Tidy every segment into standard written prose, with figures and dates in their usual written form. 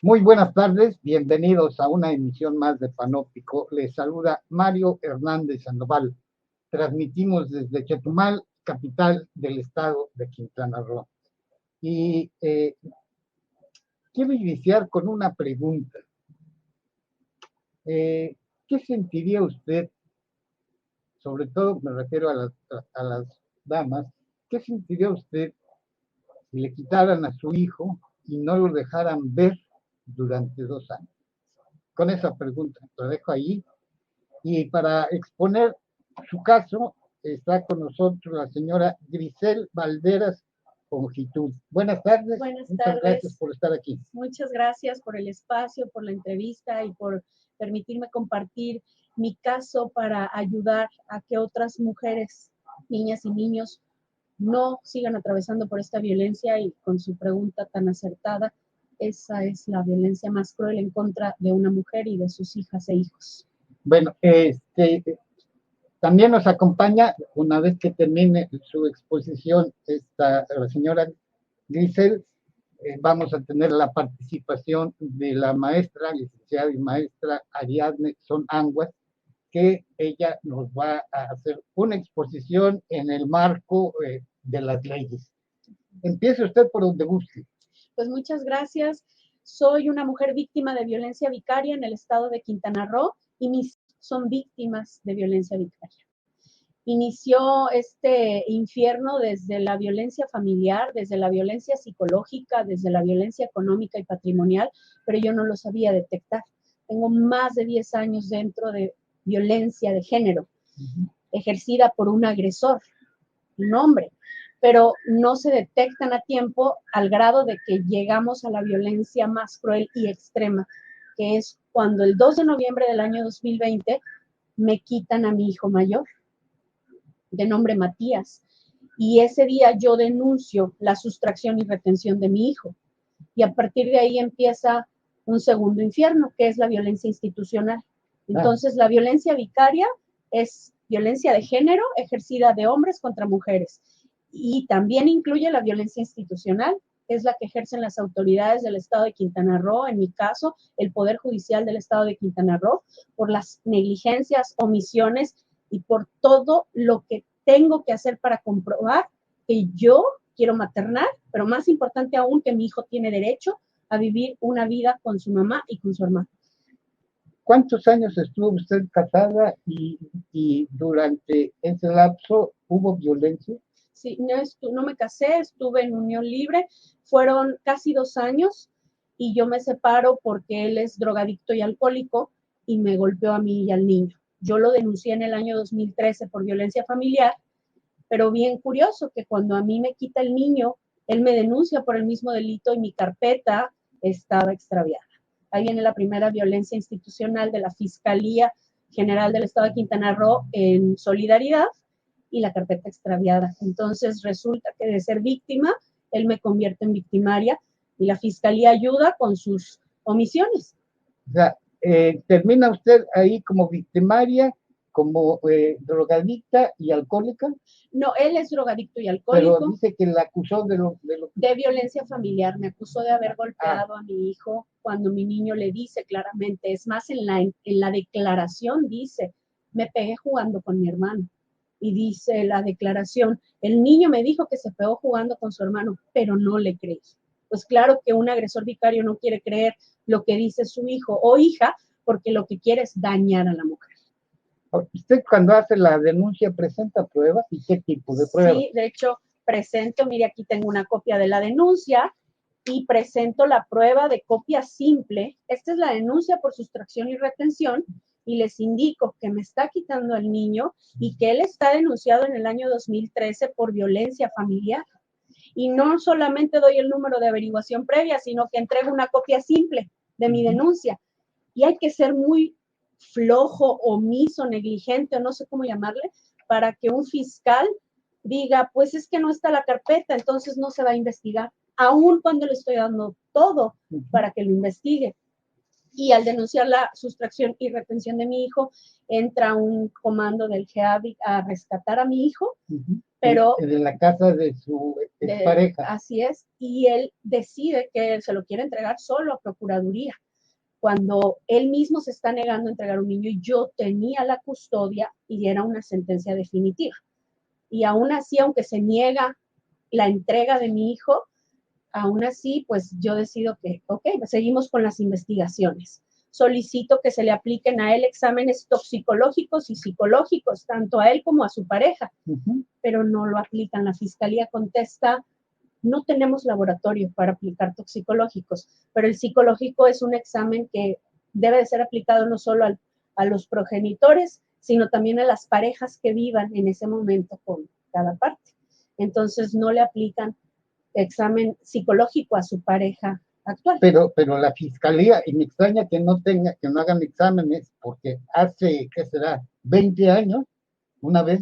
Muy buenas tardes, bienvenidos a una emisión más de Panóptico. Les saluda Mario Hernández Sandoval. Transmitimos desde Chetumal, capital del estado de Quintana Roo. Y quiero iniciar con una pregunta. ¿Qué sentiría usted, sobre todo me refiero a las damas, qué sentiría usted si le quitaran a su hijo y no lo dejaran ver durante 2 años? Con esa pregunta la dejo ahí. Y para exponer su caso está con nosotros la señora Grisel Valderas Conjitud. Buenas tardes. Buenas Muchas tardes. Gracias por estar aquí. Muchas gracias por el espacio, por la entrevista y por permitirme compartir mi caso para ayudar a que otras mujeres, niñas y niños no sigan atravesando por esta violencia. Y con su pregunta tan acertada, esa es la violencia más cruel en contra de una mujer y de sus hijas e hijos. Bueno, también nos acompaña, una vez que termine su exposición, la señora Grisel. Vamos a tener la participación de la maestra, licenciada y maestra Ariadne Son Anguas, que ella nos va a hacer una exposición en el marco de las leyes. Empiece usted por donde guste. Pues muchas gracias. Soy una mujer víctima de violencia vicaria en el estado de Quintana Roo y mis hijos son víctimas de violencia vicaria. Inició este infierno desde la violencia familiar, desde la violencia psicológica, desde la violencia económica y patrimonial, pero yo no lo sabía detectar. Tengo más de 10 años dentro de violencia de género, ejercida por un agresor, un hombre, pero no se detectan a tiempo al grado de que llegamos a la violencia más cruel y extrema, que es cuando el 2 de noviembre del año 2020 me quitan a mi hijo mayor, de nombre Matías, y ese día yo denuncio la sustracción y retención de mi hijo, y a partir de ahí empieza un segundo infierno, que es la violencia institucional. Entonces, la violencia vicaria es violencia de género ejercida de hombres contra mujeres, y también incluye la violencia institucional, que es la que ejercen las autoridades del estado de Quintana Roo, en mi caso, el Poder Judicial del estado de Quintana Roo, por las negligencias, omisiones y por todo lo que tengo que hacer para comprobar que yo quiero maternar, pero más importante aún, que mi hijo tiene derecho a vivir una vida con su mamá y con su hermano. ¿Cuántos años estuvo usted casada y durante ese lapso hubo violencia? Sí, no me casé, estuve en unión libre, fueron casi 2 años y yo me separo porque él es drogadicto y alcohólico y me golpeó a mí y al niño. Yo lo denuncié en el año 2013 por violencia familiar, pero bien curioso que cuando a mí me quita el niño, él me denuncia por el mismo delito y mi carpeta estaba extraviada. Ahí viene la primera violencia institucional de la Fiscalía General del Estado de Quintana Roo en solidaridad y la carpeta extraviada. Entonces resulta que de ser víctima, él me convierte en victimaria y la Fiscalía ayuda con sus omisiones. O sea, termina usted ahí como victimaria, como drogadicta y alcohólica. No, él es drogadicto y alcohólico. Pero dice que la acusó de violencia familiar, me acusó de haber golpeado a mi hijo cuando mi niño le dice claramente, es más, en la declaración dice, me pegué jugando con mi hermano. Y dice la declaración, el niño me dijo que se pegó jugando con su hermano, pero no le creí. Pues claro que un agresor vicario no quiere creer lo que dice su hijo o hija, porque lo que quiere es dañar a la mujer. ¿Usted cuando hace la denuncia presenta pruebas? ¿Y qué tipo de pruebas? Sí, de hecho, presento, mire, aquí tengo una copia de la denuncia y presento la prueba de copia simple. Esta es la denuncia por sustracción y retención y les indico que me está quitando al niño y que él está denunciado en el año 2013 por violencia familiar. Y no solamente doy el número de averiguación previa, sino que entrego una copia simple de mi denuncia. Y hay que ser muy flojo, omiso, negligente, o no sé cómo llamarle, para que un fiscal diga, pues es que no está la carpeta, entonces no se va a investigar, aun cuando le estoy dando todo para que lo investigue. Y al denunciar la sustracción y retención de mi hijo, entra un comando del GEAVIC a rescatar a mi hijo, pero... De la casa de su expareja. Así es, y él decide que se lo quiere entregar solo a Procuraduría, cuando él mismo se está negando a entregar un niño y yo tenía la custodia y era una sentencia definitiva. Y aún así, aunque se niega la entrega de mi hijo, aún así, pues yo decido que, ok, pues seguimos con las investigaciones. Solicito que se le apliquen a él exámenes toxicológicos y psicológicos, tanto a él como a su pareja, pero no lo aplican. La fiscalía contesta, no tenemos laboratorio para aplicar toxicológicos, pero el psicológico es un examen que debe de ser aplicado no solo a los progenitores, sino también a las parejas que vivan en ese momento con cada parte. Entonces no le aplican examen psicológico a su pareja actual. Pero la fiscalía, y me extraña que no hagan exámenes, porque hace, ¿qué será? 20 años, una vez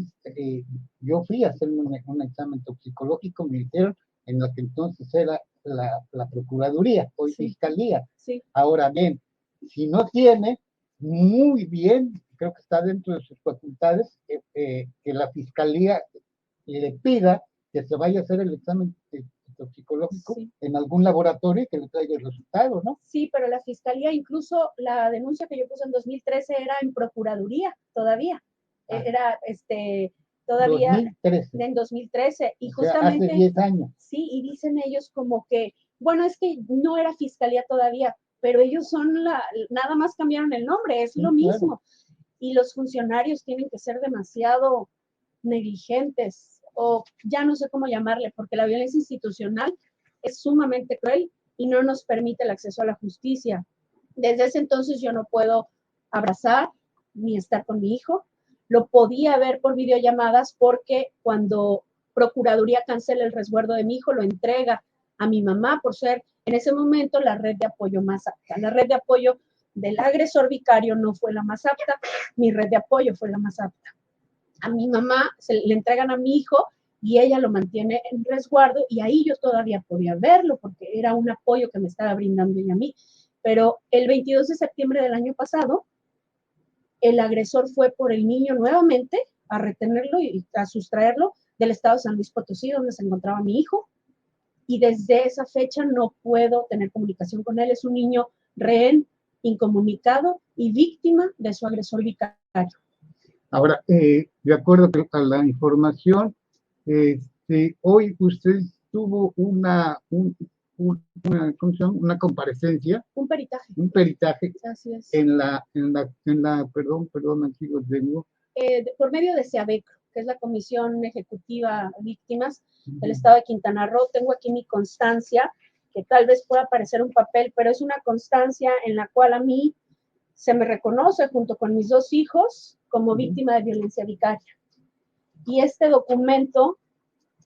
yo fui a hacer un examen toxicológico, me dijeron, en lo que entonces era la Procuraduría, hoy Sí. Fiscalía. Sí. Ahora bien, si no tiene, muy bien, creo que está dentro de sus facultades, que la Fiscalía le pida que se vaya a hacer el examen toxicológico en algún laboratorio y que le traiga el resultado, ¿no? Sí, pero la fiscalía, incluso la denuncia que yo puse en 2013 era en procuraduría todavía. Era todavía 2013. En 2013 y O sea, justamente hace 10 años. Sí, y dicen ellos como que, bueno, es que no era fiscalía todavía, pero ellos son nada más cambiaron el nombre, es lo mismo. Claro. Y los funcionarios tienen que ser demasiado negligentes o ya no sé cómo llamarle, porque la violencia institucional es sumamente cruel y no nos permite el acceso a la justicia. Desde ese entonces yo no puedo abrazar ni estar con mi hijo. Lo podía ver por videollamadas porque cuando Procuraduría cancela el resguardo de mi hijo, lo entrega a mi mamá por ser en ese momento la red de apoyo más apta. La red de apoyo del agresor vicario no fue la más apta, mi red de apoyo fue la más apta. A mi mamá le entregan a mi hijo y ella lo mantiene en resguardo y ahí yo todavía podía verlo porque era un apoyo que me estaba brindando ella a mí. Pero el 22 de septiembre del año pasado, el agresor fue por el niño nuevamente a retenerlo y a sustraerlo del estado de San Luis Potosí, donde se encontraba mi hijo, y desde esa fecha no puedo tener comunicación con él. Es un niño rehén, incomunicado y víctima de su agresor vicario. Ahora, de acuerdo a la información, hoy usted tuvo una comparecencia. Un peritaje. Un peritaje. Así es. Perdón, aquí lo tengo. Por medio de SEAVECRO, que es la Comisión Ejecutiva Víctimas del Estado de Quintana Roo. Tengo aquí mi constancia, que tal vez pueda parecer un papel, pero es una constancia en la cual a mí se me reconoce junto con mis dos hijos como víctima de violencia vicaria. Y este documento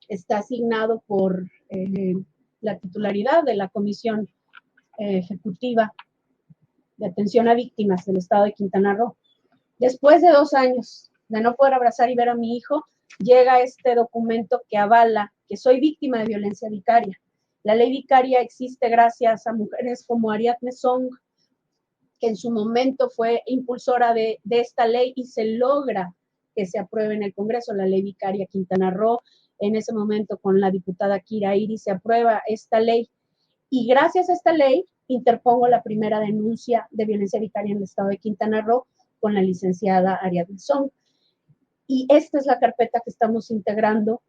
está asignado por la titularidad de la Comisión Ejecutiva de Atención a Víctimas del Estado de Quintana Roo. Después de 2 años de no poder abrazar y ver a mi hijo, llega este documento que avala que soy víctima de violencia vicaria. La ley vicaria existe gracias a mujeres como Ariadne Song, que en su momento fue impulsora de esta ley y se logra que se apruebe en el Congreso la ley vicaria Quintana Roo. En ese momento con la diputada Kira Iris se aprueba esta ley y gracias a esta ley interpongo la primera denuncia de violencia vicaria en el estado de Quintana Roo con la licenciada Ariadne Song. Y esta es la carpeta que estamos integrando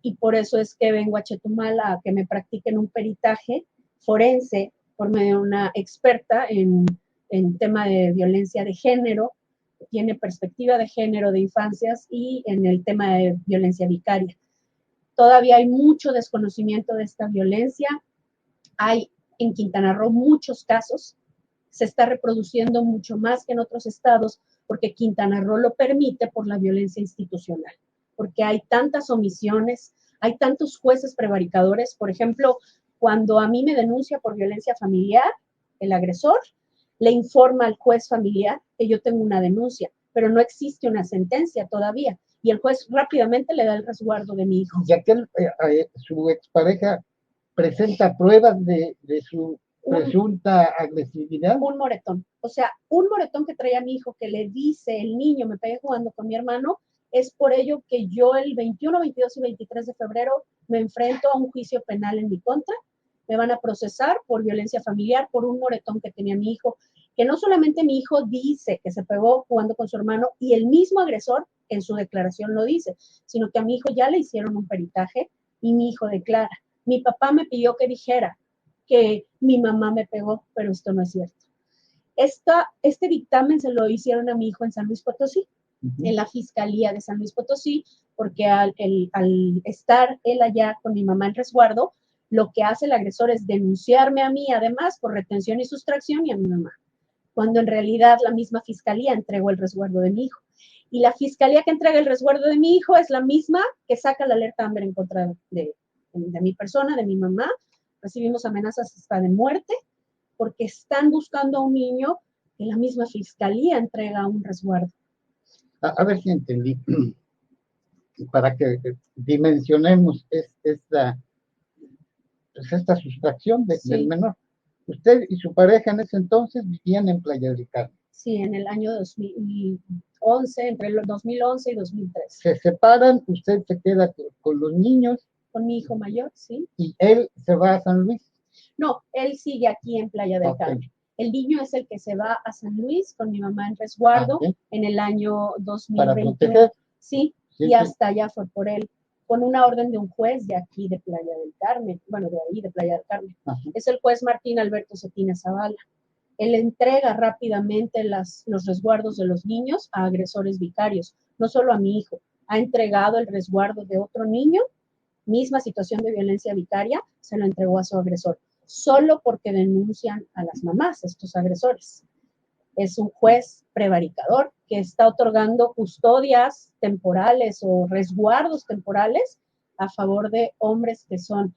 y por eso es que vengo a Chetumal a que me practiquen un peritaje forense por medio de una experta en tema de violencia de género, que tiene perspectiva de género de infancias y en el tema de violencia vicaria. Todavía hay mucho desconocimiento de esta violencia. Hay en Quintana Roo muchos casos, se está reproduciendo mucho más que en otros estados porque Quintana Roo lo permite por la violencia institucional, porque hay tantas omisiones, hay tantos jueces prevaricadores. Por ejemplo, cuando a mí me denuncia por violencia familiar, el agresor le informa al juez familiar que yo tengo una denuncia, pero no existe una sentencia todavía, y el juez rápidamente le da el resguardo de mi hijo. Ya que su expareja presenta pruebas de su presunta agresividad. Un moretón. O sea, un moretón que traía mi hijo, que le dice el niño, me pegué jugando con mi hermano, es por ello que yo el 21, 22 y 23 de febrero me enfrento a un juicio penal en mi contra. Me van a procesar por violencia familiar, por un moretón que tenía mi hijo, que no solamente mi hijo dice que se pegó jugando con su hermano y el mismo agresor en su declaración lo dice, sino que a mi hijo ya le hicieron un peritaje y mi hijo declara. Mi papá me pidió que dijera que mi mamá me pegó, pero esto no es cierto. Este dictamen se lo hicieron a mi hijo en San Luis Potosí, en la Fiscalía de San Luis Potosí, porque al estar él allá con mi mamá en resguardo, lo que hace el agresor es denunciarme a mí, además, por retención y sustracción, y a mi mamá, cuando en realidad la misma Fiscalía entregó el resguardo de mi hijo. Y la Fiscalía que entrega el resguardo de mi hijo es la misma que saca la alerta Amber en contra de mi persona, de mi mamá. Recibimos amenazas hasta de muerte, porque están buscando a un niño que la misma Fiscalía entrega un resguardo. A ver si entendí, para que dimensionemos esta sustracción del menor. Usted y su pareja en ese entonces vivían en Playa del Carmen. Sí, en el año 2011, entre el 2011 y 2013. Se separan, usted se queda con los niños. Con mi hijo mayor, sí. ¿Y él se va a San Luis? No, él sigue aquí en Playa del Carmen. El niño es el que se va a San Luis con mi mamá en resguardo en el año 2021. Sí, y hasta allá fue por él, con una orden de un juez de aquí de Playa del Carmen, bueno, de ahí de Playa del Carmen. Es el juez Martín Alberto Cetina Zavala. Él entrega rápidamente los resguardos de los niños a agresores vicarios, no solo a mi hijo, ha entregado el resguardo de otro niño, misma situación de violencia vicaria, se lo entregó a su agresor, solo porque denuncian a las mamás, estos agresores. Es un juez prevaricador que está otorgando custodias temporales o resguardos temporales a favor de hombres que son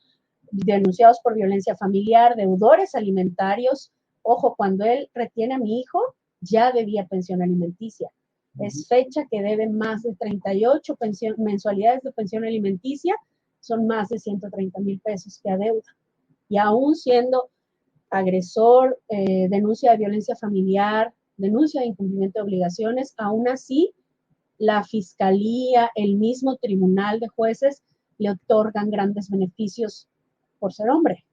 denunciados por violencia familiar, deudores alimentarios. Ojo, cuando él retiene a mi hijo, ya debía pensión alimenticia. Es fecha que debe más de 38 mensualidades de pensión alimenticia, son más de 130,000 pesos que adeuda. Y aún siendo agresor, denuncia de violencia familiar, denuncia de incumplimiento de obligaciones, aún así la fiscalía, el mismo tribunal de jueces le otorgan grandes beneficios por ser hombre.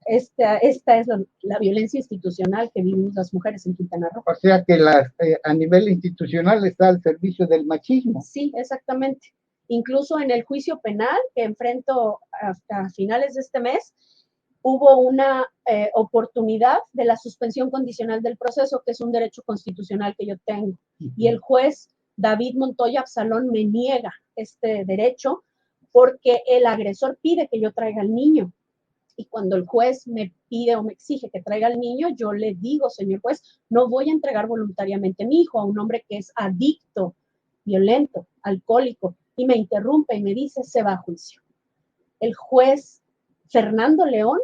Esta es la violencia institucional que vivimos las mujeres en Quintana Roo. O sea que a nivel institucional está al servicio del machismo. Sí, exactamente. Incluso en el juicio penal que enfrento hasta finales de este mes, hubo una oportunidad de la suspensión condicional del proceso, que es un derecho constitucional que yo tengo. Y el juez David Montoya Absalón me niega este derecho porque el agresor pide que yo traiga al niño. Y cuando el juez me pide o me exige que traiga al niño, yo le digo, señor juez, no voy a entregar voluntariamente a mi hijo, a un hombre que es adicto, violento, alcohólico, y me interrumpe y me dice, se va a juicio. El juez Fernando León,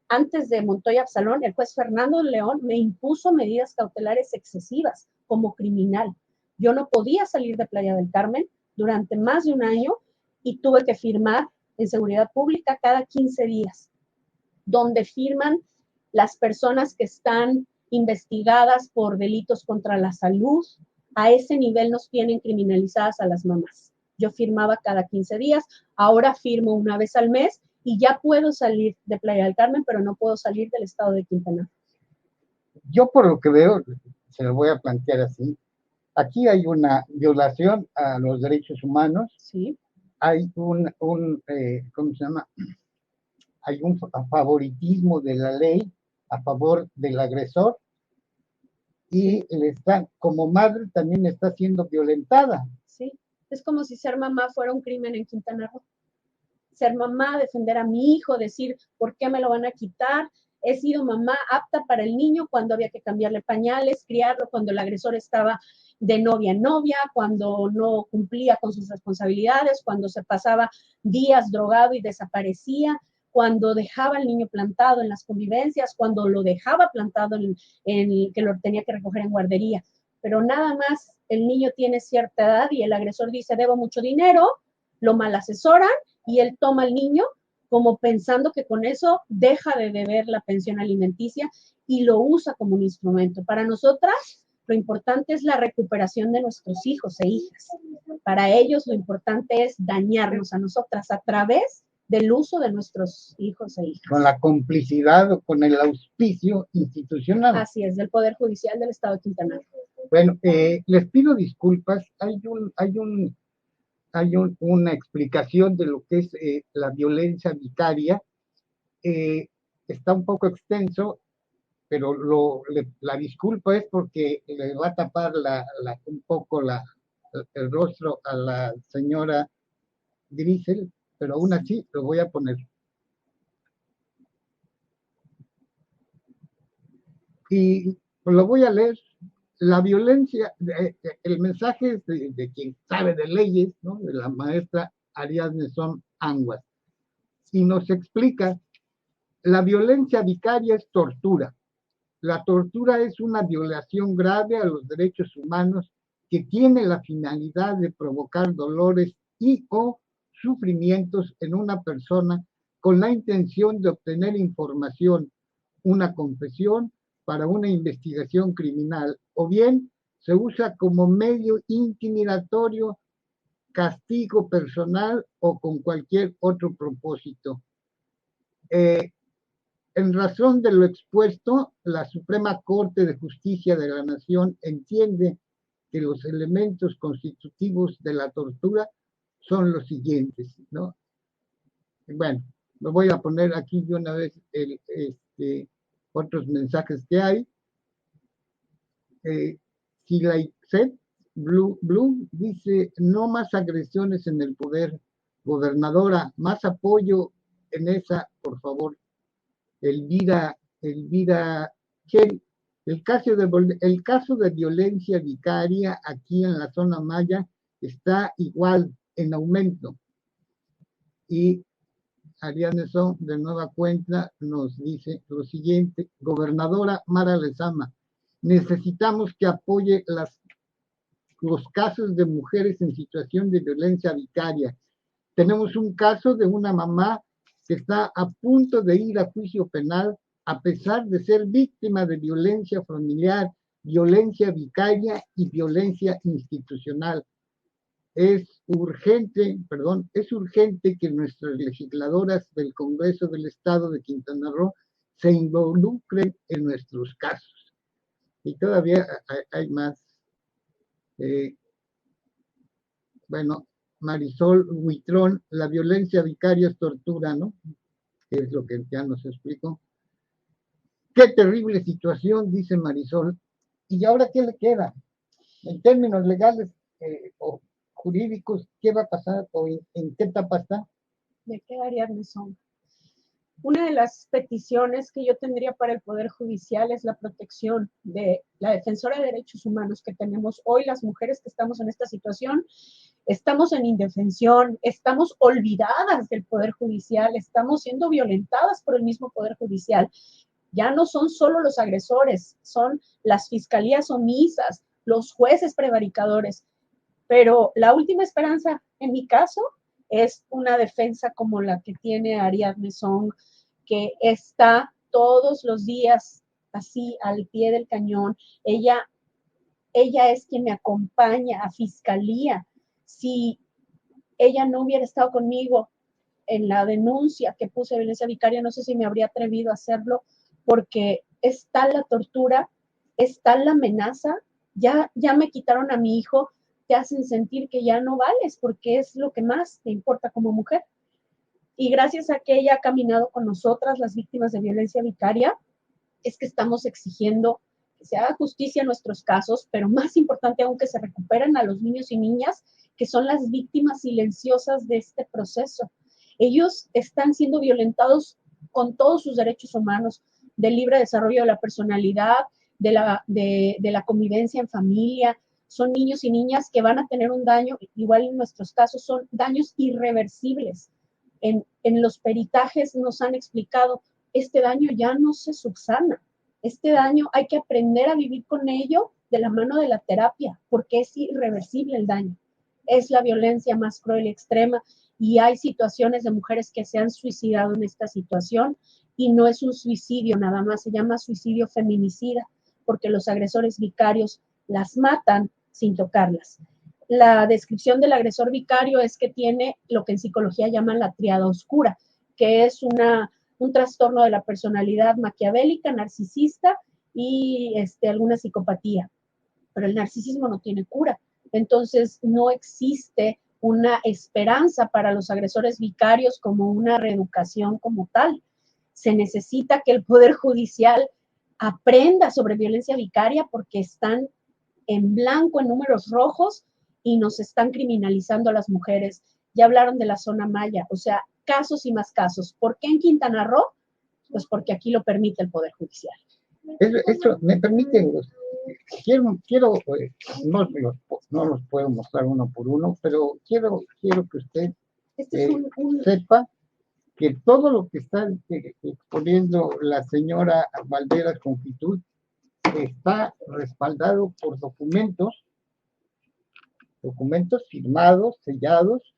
antes de Montoya Absalón, el juez Fernando León me impuso medidas cautelares excesivas como criminal. Yo no podía salir de Playa del Carmen durante más de un año y tuve que firmar en seguridad pública cada 15 días, donde firman las personas que están investigadas por delitos contra la salud. A ese nivel nos tienen criminalizadas a las mamás. Yo firmaba cada 15 días, ahora firmo una vez al mes y ya puedo salir de Playa del Carmen, pero no puedo salir del estado de Quintana Roo. Yo por lo que veo, se lo voy a plantear así, aquí hay una violación a los derechos humanos. Sí. Hay ¿cómo se llama? Hay un favoritismo de la ley a favor del agresor y como madre también está siendo violentada. Sí, es como si ser mamá fuera un crimen en Quintana Roo. Ser mamá, defender a mi hijo, decir, ¿por qué me lo van a quitar? He sido mamá apta para el niño cuando había que cambiarle pañales, criarlo, cuando el agresor estaba de novia en novia, cuando no cumplía con sus responsabilidades, cuando se pasaba días drogado y desaparecía, cuando dejaba al niño plantado en las convivencias, cuando lo dejaba plantado en que lo tenía que recoger en guardería. Pero nada más el niño tiene cierta edad y el agresor dice, debo mucho dinero, lo mal asesoran y él toma al niño como pensando que con eso deja de deber la pensión alimenticia y lo usa como un instrumento. Para nosotras, lo importante es la recuperación de nuestros hijos e hijas. Para ellos, lo importante es dañarnos a nosotras a través del uso de nuestros hijos e hijas. Con la complicidad o con el auspicio institucional. Así es, del Poder Judicial del Estado de Quintana Roo. Bueno, les pido disculpas. Una explicación de lo que es la violencia vicaria. Está un poco extenso, pero la disculpa es porque le va a tapar un poco el rostro a la señora Grisel, pero aún así lo voy a poner. Y lo voy a leer. La violencia, el mensaje es de quien sabe de leyes, ¿no? De la maestra Ariadne Son Anguas. Y nos explica, la violencia vicaria es tortura. La tortura es una violación grave a los derechos humanos que tiene la finalidad de provocar dolores y o sufrimientos en una persona con la intención de obtener información, una confesión para una investigación criminal, o bien se usa como medio intimidatorio, castigo personal o con cualquier otro propósito. En razón de lo expuesto, la Suprema Corte de Justicia de la Nación entiende que los elementos constitutivos de la tortura son los siguientes, ¿no? Bueno, lo voy a poner aquí de una vez otros mensajes que hay. Silaiset Blue dice, no más agresiones en el poder. Gobernadora, más apoyo en esa, por favor. Elvira Chen, el caso de violencia vicaria aquí en la zona maya está igual en aumento. Y Ariadne Son, de nueva cuenta, nos dice lo siguiente: gobernadora Mara Lezama, necesitamos que apoye los casos de mujeres en situación de violencia vicaria. Tenemos un caso de una mamá que está a punto de ir a juicio penal a pesar de ser víctima de violencia familiar, violencia vicaria y violencia institucional. Es urgente que nuestras legisladoras del Congreso del Estado de Quintana Roo se involucren en nuestros casos. Y todavía hay más. Bueno, Marisol Huitrón, la violencia vicaria es tortura, ¿no? Que es lo que ya nos explicó. Qué terrible situación, dice Marisol. ¿Y ahora qué le queda? En términos legales o jurídicos, ¿qué va a pasar o en qué etapa está? ¿De qué Ariadne Son? Una de las peticiones que yo tendría para el Poder Judicial es la protección de la defensora de derechos humanos que tenemos hoy, las mujeres que estamos en esta situación. Estamos en indefensión, estamos olvidadas del Poder Judicial, estamos siendo violentadas por el mismo Poder Judicial. Ya no son solo los agresores, son las fiscalías omisas, los jueces prevaricadores. Pero la última esperanza, en mi caso, es una defensa como la que tiene Ariadne Song, que está todos los días así al pie del cañón. Ella es quien me acompaña a fiscalía. Si ella no hubiera estado conmigo en la denuncia que puse de violencia vicaria, no sé si me habría atrevido a hacerlo, porque es tal la tortura, es tal la amenaza, ya me quitaron a mi hijo, te hacen sentir que ya no vales, porque es lo que más te importa como mujer. Y gracias a que ella ha caminado con nosotras, las víctimas de violencia vicaria, es que estamos exigiendo que se haga justicia en nuestros casos, pero más importante aún que se recuperen a los niños y niñas que son las víctimas silenciosas de este proceso. Ellos están siendo violentados con todos sus derechos humanos, del libre desarrollo de la personalidad, de la convivencia en familia. Son niños y niñas que van a tener un daño, igual en nuestros casos son daños irreversibles. En los peritajes nos han explicado, este daño ya no se subsana. Este daño hay que aprender a vivir con ello de la mano de la terapia, porque es irreversible el daño. Es la violencia más cruel y extrema. y hay situaciones de mujeres que se han suicidado en esta situación y no es un suicidio nada más, se llama suicidio feminicida, porque los agresores vicarios las matan sin tocarlas. La descripción del agresor vicario es que tiene lo que en psicología llaman la tríada oscura, que es un trastorno de la personalidad maquiavélica, narcisista y alguna psicopatía. Pero el narcisismo no tiene cura. Entonces, no existe una esperanza para los agresores vicarios como una reeducación como tal. Se necesita que el Poder Judicial aprenda sobre violencia vicaria porque están en blanco, en números rojos, y nos están criminalizando a las mujeres. Ya hablaron de la zona maya, o sea, casos y más casos. ¿Por qué en Quintana Roo? Pues porque aquí lo permite el Poder Judicial. Eso me permite, no los puedo mostrar uno por uno, pero quiero que usted sepa que todo lo que está exponiendo la señora Valderas Confitud está respaldado por documentos firmados, sellados.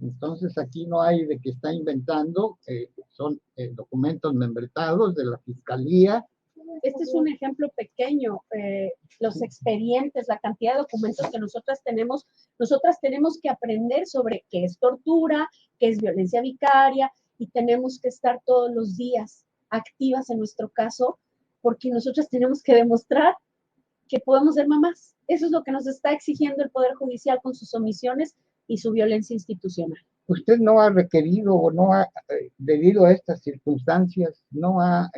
Entonces aquí no hay de que está inventando, son documentos membretados de la Fiscalía. Este es un ejemplo pequeño, los expedientes, la cantidad de documentos que nosotras tenemos que aprender sobre qué es tortura, qué es violencia vicaria, y tenemos que estar todos los días activas en nuestro caso, porque nosotras tenemos que demostrar que podemos ser mamás. Eso es lo que nos está exigiendo el Poder Judicial con sus omisiones y su violencia institucional. Usted no ha requerido o no ha, debido a estas circunstancias, no ha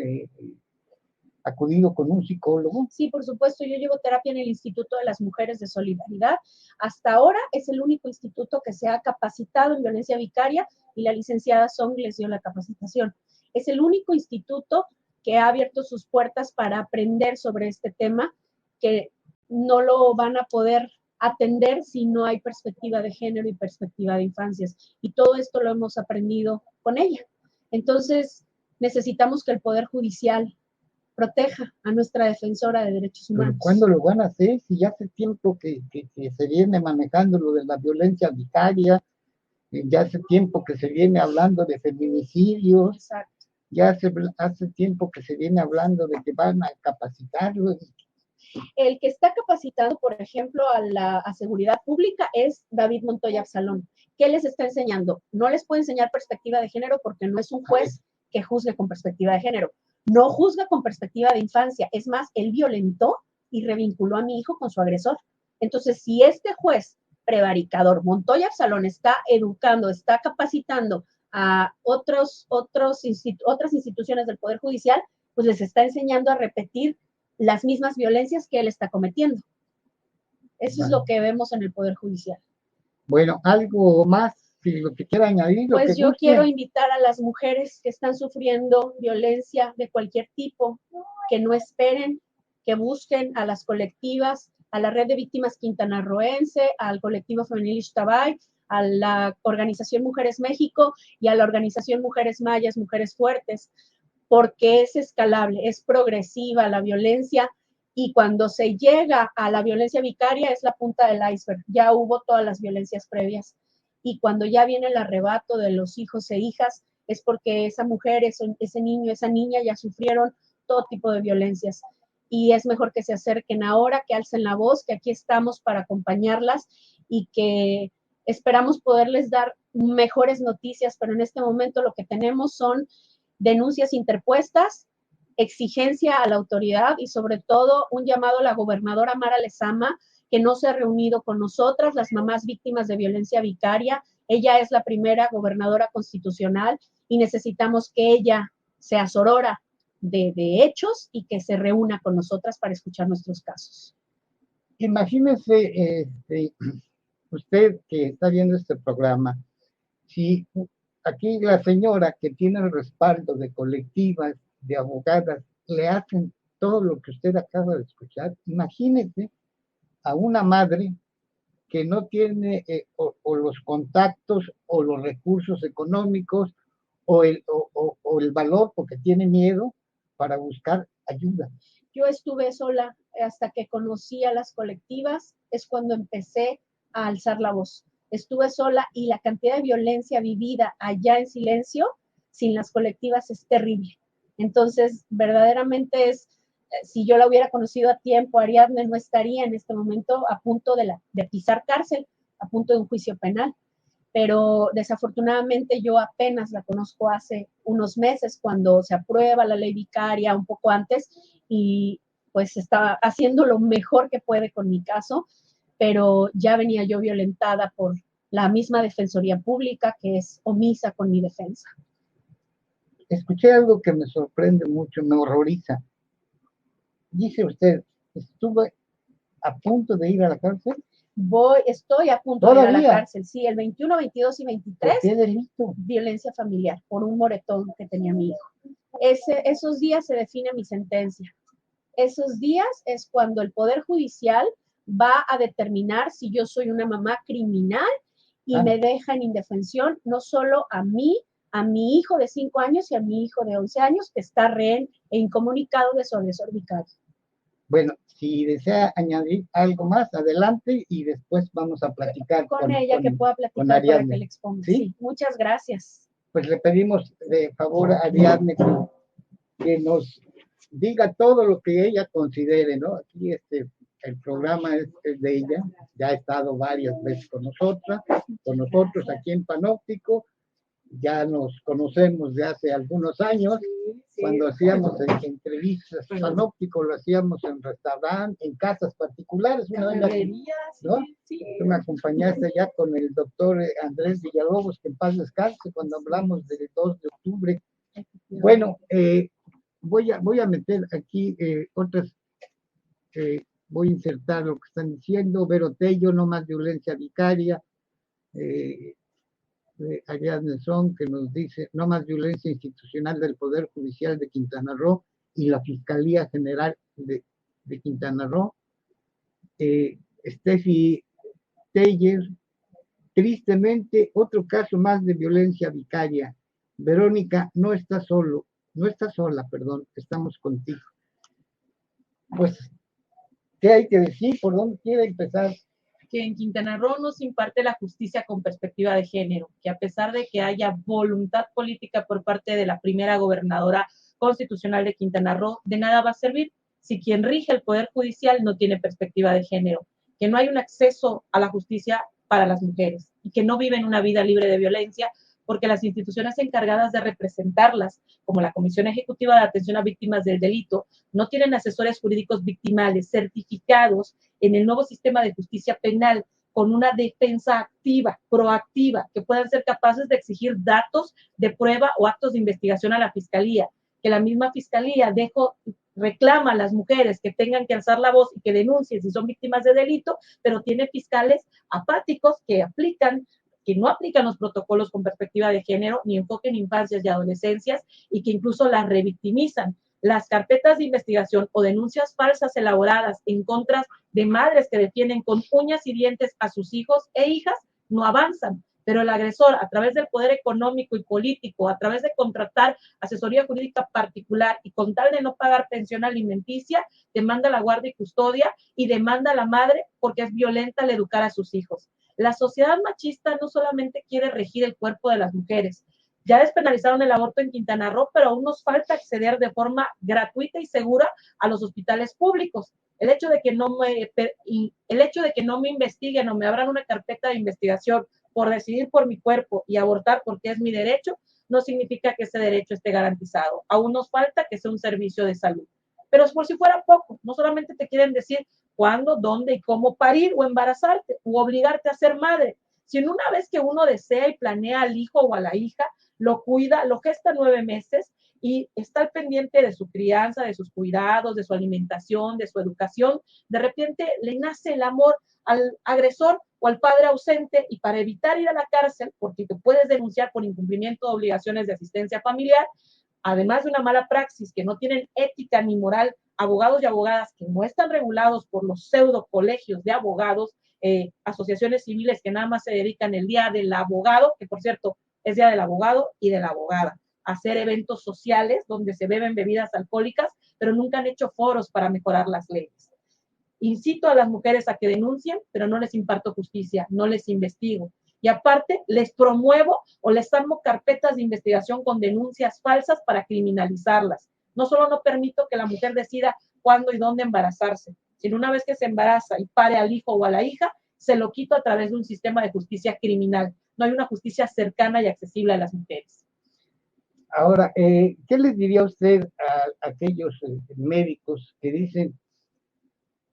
acudido con un psicólogo. Sí, por supuesto, yo llevo terapia en el Instituto de las Mujeres de Solidaridad. Hasta ahora es el único instituto que se ha capacitado en violencia vicaria y la licenciada Song les dio la capacitación. Es el único instituto que ha abierto sus puertas para aprender sobre este tema, que no lo van a poder atender si no hay perspectiva de género y perspectiva de infancias. Y todo esto lo hemos aprendido con ella. Entonces, necesitamos que el Poder Judicial proteja a nuestra defensora de derechos humanos. ¿Pero cuándo lo van a hacer? Si ya hace tiempo que se viene manejando lo de la violencia vicaria, ya hace tiempo que se viene hablando de feminicidios. Exacto. Ya hace tiempo que se viene hablando de que van a capacitarlos. El que está capacitado, por ejemplo, a seguridad pública es David Montoya Absalón. ¿Qué les está enseñando? No les puede enseñar perspectiva de género porque no es un juez que juzgue con perspectiva de género. No juzga con perspectiva de infancia. Es más, él violentó y revinculó a mi hijo con su agresor. Entonces, si este juez prevaricador, Montoya Absalón, está educando, está capacitando a otras instituciones del Poder Judicial, pues les está enseñando a repetir las mismas violencias que él está cometiendo. Eso es lo que vemos en el Poder Judicial. Bueno, algo más, si lo que quiera añadir. Pues yo quiero invitar a las mujeres que están sufriendo violencia de cualquier tipo, que no esperen, que busquen a las colectivas, a la Red de Víctimas Quintanarroense, al colectivo femenil Ixtabay, a la Organización Mujeres México y a la Organización Mujeres Mayas, Mujeres Fuertes, porque es escalable, es progresiva la violencia, y cuando se llega a la violencia vicaria es la punta del iceberg. Ya hubo todas las violencias previas, y cuando ya viene el arrebato de los hijos e hijas es porque esa mujer, ese niño, esa niña ya sufrieron todo tipo de violencias, y es mejor que se acerquen ahora, que alcen la voz, que aquí estamos para acompañarlas y que esperamos poderles dar mejores noticias, pero en este momento lo que tenemos son denuncias interpuestas, exigencia a la autoridad y sobre todo un llamado a la gobernadora Mara Lezama, que no se ha reunido con nosotras, las mamás víctimas de violencia vicaria. Ella es la primera gobernadora constitucional y necesitamos que ella sea sorora de hechos y que se reúna con nosotras para escuchar nuestros casos. Imagínese, usted que está viendo este programa, si aquí la señora que tiene el respaldo de colectivas, de abogadas, le hacen todo lo que usted acaba de escuchar, imagínese a una madre que no tiene o los contactos o los recursos económicos o el valor porque tiene miedo para buscar ayuda. Yo estuve sola hasta que conocí a las colectivas, es cuando empecé a alzar la voz. estuve sola y la cantidad de violencia vivida allá en silencio, sin las colectivas, es terrible. Entonces, verdaderamente si yo la hubiera conocido a tiempo, Ariadne no estaría en este momento a punto de pisar cárcel, a punto de un juicio penal. Pero desafortunadamente yo apenas la conozco hace unos meses, cuando se aprueba la ley vicaria, un poco antes, y pues está haciendo lo mejor que puede con mi caso, pero ya venía yo violentada por la misma Defensoría Pública, que es omisa con mi defensa. Escuché algo que me sorprende mucho, me horroriza. Dice usted, estuve a punto de ir a la cárcel. Estoy a punto de ir a la cárcel, sí, el 21, 22 y 23. ¿Por qué delito? Violencia familiar, por un moretón que tenía mi hijo. Esos días se define mi sentencia. Esos días es cuando el Poder Judicial va a determinar si yo soy una mamá criminal y me deja en indefensión, no solo a mí, a mi hijo de 5 años y a mi hijo de 11 años, que está rehén e incomunicado de su agresor vicario. Bueno, si desea añadir algo más, adelante, y después vamos a platicar con ella, que pueda platicar para que le exponga. ¿Sí? Sí, muchas gracias. Pues le pedimos de favor a Ariadne que nos diga todo lo que ella considere, ¿no? Aquí el programa es de ella, ya ha estado varias veces con nosotros aquí en Panóptico. Ya nos conocemos de hace algunos años, cuando hacíamos entrevistas Panóptico, lo hacíamos en restaurantes, en casas particulares, una vez, ¿no? Tú me acompañaste ya con el doctor Andrés Villalobos, que en paz descanse, cuando hablamos del 2 de octubre. Bueno, voy a meter aquí otras, voy a insertar lo que están diciendo. Vero Tello, no más violencia vicaria. Ariadne Son, que nos dice no más violencia institucional del Poder Judicial de Quintana Roo y la Fiscalía General de Quintana Roo. Steffi Teller, tristemente, otro caso más de violencia vicaria. Verónica, no está sola, perdón, estamos contigo. Pues, ¿qué hay que decir? ¿Por dónde quiere empezar? Que en Quintana Roo no se imparte la justicia con perspectiva de género, que a pesar de que haya voluntad política por parte de la primera gobernadora constitucional de Quintana Roo, de nada va a servir si quien rige el Poder Judicial no tiene perspectiva de género, que no hay un acceso a la justicia para las mujeres y que no viven una vida libre de violencia, porque las instituciones encargadas de representarlas, como la Comisión Ejecutiva de Atención a Víctimas del Delito, no tienen asesores jurídicos victimales certificados en el nuevo sistema de justicia penal con una defensa activa, proactiva, que puedan ser capaces de exigir datos de prueba o actos de investigación a la Fiscalía, que la misma Fiscalía reclama a las mujeres que tengan que alzar la voz y que denuncien si son víctimas de delito, pero tiene fiscales apáticos que no aplican los protocolos con perspectiva de género, ni enfoquen infancias y adolescencias, y que incluso las revictimizan. Las carpetas de investigación o denuncias falsas elaboradas en contra de madres que defienden con uñas y dientes a sus hijos e hijas no avanzan, pero el agresor, a través del poder económico y político, a través de contratar asesoría jurídica particular y con tal de no pagar pensión alimenticia, demanda la guardia y custodia y demanda a la madre porque es violenta al educar a sus hijos. La sociedad machista no solamente quiere regir el cuerpo de las mujeres. Ya despenalizaron el aborto en Quintana Roo, pero aún nos falta acceder de forma gratuita y segura a los hospitales públicos. El hecho de que no me investiguen o me abran una carpeta de investigación por decidir por mi cuerpo y abortar porque es mi derecho, no significa que ese derecho esté garantizado. Aún nos falta que sea un servicio de salud. Pero por si fuera poco, no solamente te quieren decir cuándo, dónde y cómo parir o embarazarte u obligarte a ser madre, sino una vez que uno desea y planea al hijo o a la hija, lo cuida, lo gesta 9 meses y está al pendiente de su crianza, de sus cuidados, de su alimentación, de su educación. De repente le nace el amor al agresor o al padre ausente, y para evitar ir a la cárcel, porque te puedes denunciar por incumplimiento de obligaciones de asistencia familiar, además de una mala praxis, que no tienen ética ni moral, abogados y abogadas que no están regulados por los pseudo colegios de abogados, asociaciones civiles que nada más se dedican el día del abogado, que por cierto es día del abogado y de la abogada, a hacer eventos sociales donde se beben bebidas alcohólicas, pero nunca han hecho foros para mejorar las leyes. Incito a las mujeres a que denuncien, pero no les imparto justicia, no les investigo. Y aparte, les promuevo o les armo carpetas de investigación con denuncias falsas para criminalizarlas. No solo no permito que la mujer decida cuándo y dónde embarazarse, sino una vez que se embaraza y pare al hijo o a la hija, se lo quito a través de un sistema de justicia criminal. No hay una justicia cercana y accesible a las mujeres. Ahora, ¿qué les diría usted a aquellos médicos que dicen,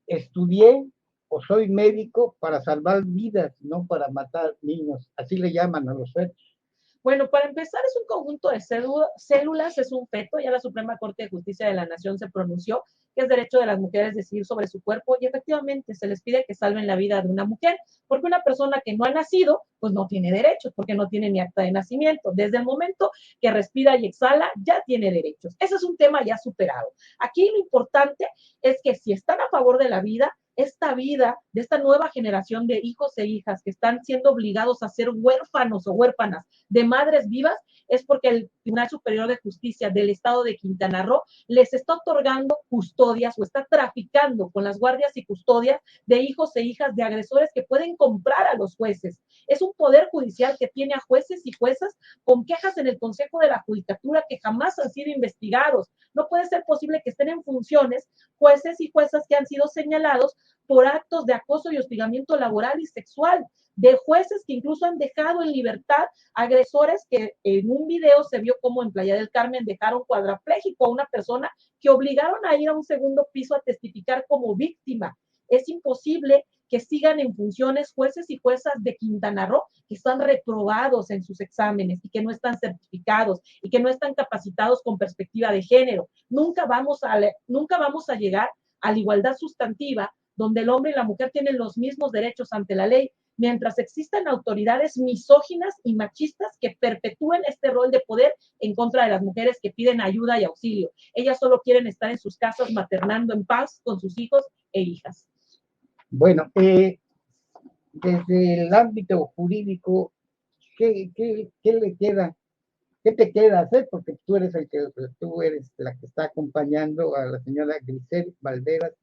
estudié o soy médico para salvar vidas, no para matar niños? Así le llaman a los fetos. Bueno, para empezar, es un conjunto de células, es un feto. Ya la Suprema Corte de Justicia de la Nación se pronunció que es derecho de las mujeres decidir sobre su cuerpo y efectivamente se les pide que salven la vida de una mujer, porque una persona que no ha nacido, pues no tiene derechos, porque no tiene ni acta de nacimiento. Desde el momento que respira y exhala, ya tiene derechos. Ese es un tema ya superado. Aquí lo importante es que si están a favor de la vida, esta vida de esta nueva generación de hijos e hijas que están siendo obligados a ser huérfanos o huérfanas de madres vivas, es porque el Tribunal Superior de Justicia del Estado de Quintana Roo les está otorgando custodias o está traficando con las guardias y custodias de hijos e hijas de agresores que pueden comprar a los jueces. Es un poder judicial que tiene a jueces y juezas con quejas en el Consejo de la Judicatura que jamás han sido investigados. No puede ser posible que estén en funciones jueces y juezas que han sido señalados por actos de acoso y hostigamiento laboral y sexual, de jueces que incluso han dejado en libertad agresores que en un video se vio como en Playa del Carmen dejaron cuadrapléjico a una persona que obligaron a ir a un segundo piso a testificar como víctima. Es imposible que sigan en funciones jueces y juezas de Quintana Roo que están reprobados en sus exámenes y que no están certificados y que no están capacitados con perspectiva de género. Nunca vamos a llegar a la igualdad sustantiva donde el hombre y la mujer tienen los mismos derechos ante la ley, mientras existan autoridades misóginas y machistas que perpetúen este rol de poder en contra de las mujeres que piden ayuda y auxilio. Ellas solo quieren estar en sus casas maternando en paz con sus hijos e hijas. Bueno, desde el ámbito jurídico, ¿qué le queda? ¿Qué te queda hacer? Porque tú eres la que está acompañando a la señora Grisel Valderas.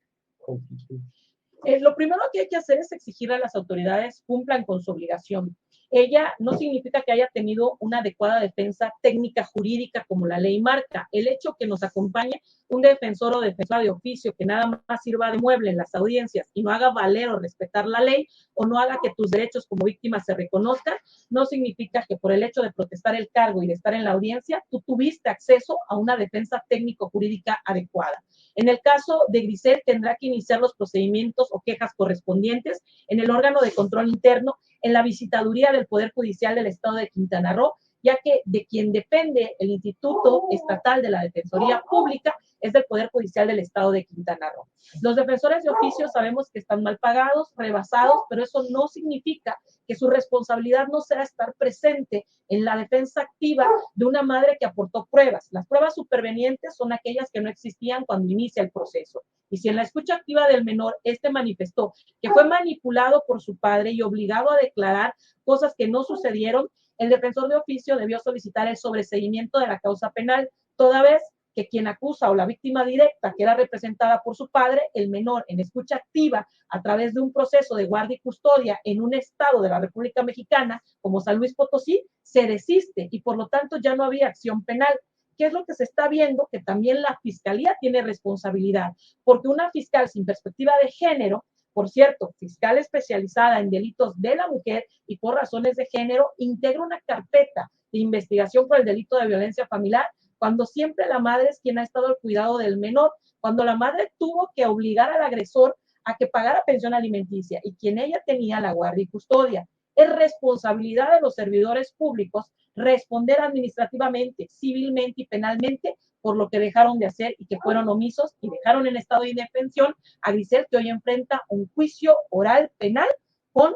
Lo primero que hay que hacer es exigir a las autoridades cumplan con su obligación. Ella no significa que haya tenido una adecuada defensa técnica jurídica como la ley marca. El hecho que nos acompañe un defensor o defensora de oficio que nada más sirva de mueble en las audiencias y no haga valer o respetar la ley o no haga que tus derechos como víctima se reconozcan, no significa que por el hecho de protestar el cargo y de estar en la audiencia, tú tuviste acceso a una defensa técnico-jurídica adecuada. En el caso de Grisel, tendrá que iniciar los procedimientos o quejas correspondientes en el órgano de control interno, en la visitaduría del Poder Judicial del Estado de Quintana Roo, ya que de quien depende el Instituto Estatal de la Defensoría Pública es del Poder Judicial del Estado de Quintana Roo. Los defensores de oficio sabemos que están mal pagados, rebasados, pero eso no significa que su responsabilidad no sea estar presente en la defensa activa de una madre que aportó pruebas. Las pruebas supervenientes son aquellas que no existían cuando inicia el proceso. Y si en la escucha activa del menor, este manifestó que fue manipulado por su padre y obligado a declarar cosas que no sucedieron, el defensor de oficio debió solicitar el sobreseimiento de la causa penal, toda vez que quien acusa o la víctima directa, que era representada por su padre, el menor en escucha activa a través de un proceso de guardia y custodia en un estado de la República Mexicana, como San Luis Potosí, se desiste y por lo tanto ya no había acción penal. ¿Qué es lo que se está viendo? Que también la fiscalía tiene responsabilidad, porque una fiscal sin perspectiva de género, por cierto, fiscal especializada en delitos de la mujer y por razones de género, integra una carpeta de investigación por el delito de violencia familiar, cuando siempre la madre es quien ha estado al cuidado del menor, cuando la madre tuvo que obligar al agresor a que pagara pensión alimenticia y quien ella tenía la guardia y custodia. Es responsabilidad de los servidores públicos responder administrativamente, civilmente y penalmente por lo que dejaron de hacer y que fueron omisos y dejaron en estado de indefensión a Grisel, que hoy enfrenta un juicio oral penal con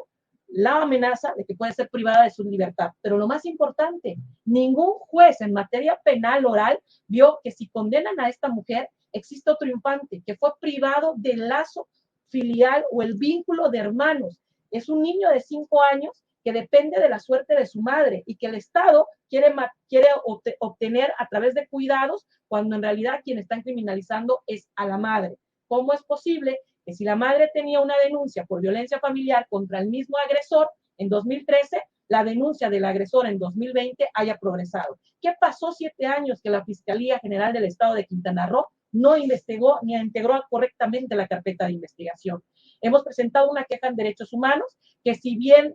la amenaza de que puede ser privada de su libertad. Pero lo más importante, ningún juez en materia penal oral vio que si condenan a esta mujer, existe otro infante que fue privado del lazo filial o el vínculo de hermanos. Es un niño de 5 años que depende de la suerte de su madre y que el Estado quiere obtener a través de cuidados, cuando en realidad quien están criminalizando es a la madre. ¿Cómo es posible que si la madre tenía una denuncia por violencia familiar contra el mismo agresor en 2013, la denuncia del agresor en 2020 haya progresado. ¿Qué pasó 7 años que la Fiscalía General del Estado de Quintana Roo no investigó ni integró correctamente la carpeta de investigación? Hemos presentado una queja en derechos humanos que, si bien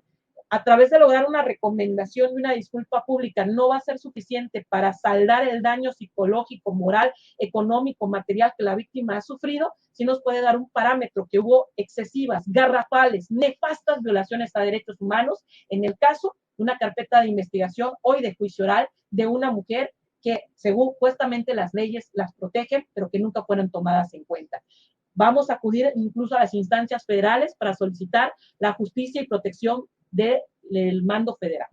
a través de lograr una recomendación y una disculpa pública no va a ser suficiente para saldar el daño psicológico, moral, económico, material que la víctima ha sufrido, sí nos puede dar un parámetro que hubo excesivas, garrafales, nefastas violaciones a derechos humanos en el caso de una carpeta de investigación hoy de juicio oral de una mujer que, según supuestamente las leyes, las protegen, pero que nunca fueron tomadas en cuenta. Vamos a acudir incluso a las instancias federales para solicitar la justicia y protección del mando federal.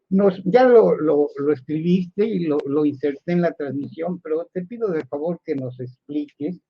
Ya lo escribiste y lo inserté en la transmisión, pero te pido de favor que nos expliques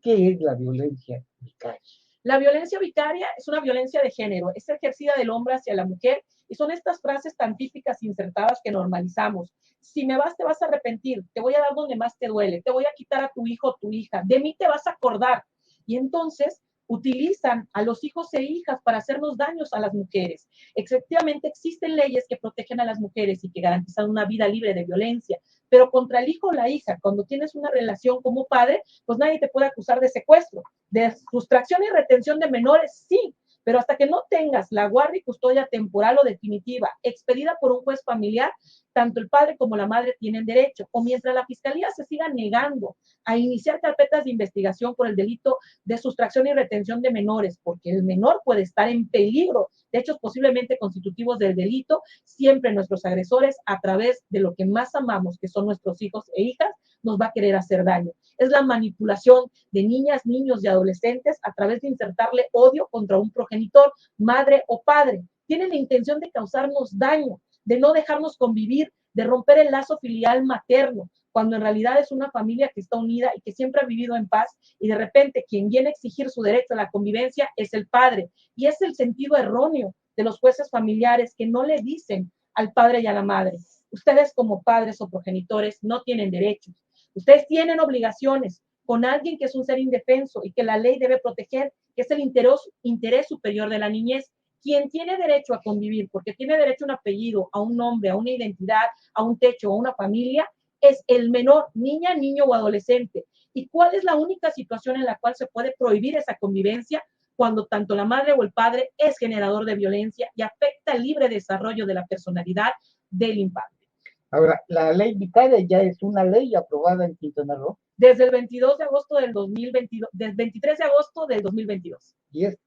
qué es la violencia vicaria. La violencia vicaria es una violencia de género, es ejercida del hombre hacia la mujer y son estas frases tan típicas insertadas que normalizamos. Si me vas, te vas a arrepentir, te voy a dar donde más te duele, te voy a quitar a tu hijo o tu hija, de mí te vas a acordar. Y entonces utilizan a los hijos e hijas para hacernos daños a las mujeres. Efectivamente, existen leyes que protegen a las mujeres y que garantizan una vida libre de violencia, pero contra el hijo o la hija, cuando tienes una relación como padre, pues nadie te puede acusar de secuestro, de sustracción y retención de menores, sí, pero hasta que no tengas la guardia y custodia temporal o definitiva expedida por un juez familiar, tanto el padre como la madre tienen derecho, o mientras la fiscalía se siga negando a iniciar carpetas de investigación por el delito de sustracción y retención de menores, porque el menor puede estar en peligro de hechos posiblemente constitutivos del delito, siempre nuestros agresores, a través de lo que más amamos, que son nuestros hijos e hijas, nos va a querer hacer daño. Es la manipulación de niñas, niños y adolescentes a través de insertarle odio contra un progenitor, madre o padre. Tienen la intención de causarnos daño, de no dejarnos convivir, de romper el lazo filial materno, cuando en realidad es una familia que está unida y que siempre ha vivido en paz, y de repente quien viene a exigir su derecho a la convivencia es el padre. Y es el sentido erróneo de los jueces familiares que no le dicen al padre y a la madre: ustedes como padres o progenitores no tienen derechos, ustedes tienen obligaciones con alguien que es un ser indefenso y que la ley debe proteger, que es el interés superior de la niñez. Quien tiene derecho a convivir, porque tiene derecho a un apellido, a un nombre, a una identidad, a un techo, a una familia, es el menor, niña, niño o adolescente. ¿Y cuál es la única situación en la cual se puede prohibir esa convivencia? Cuando tanto la madre o el padre es generador de violencia y afecta el libre desarrollo de la personalidad del infante. Ahora, la ley vicaria ya es una ley aprobada en Quintana Roo. Desde el 22 de agosto del 2022, del 23 de agosto del 2022. Y es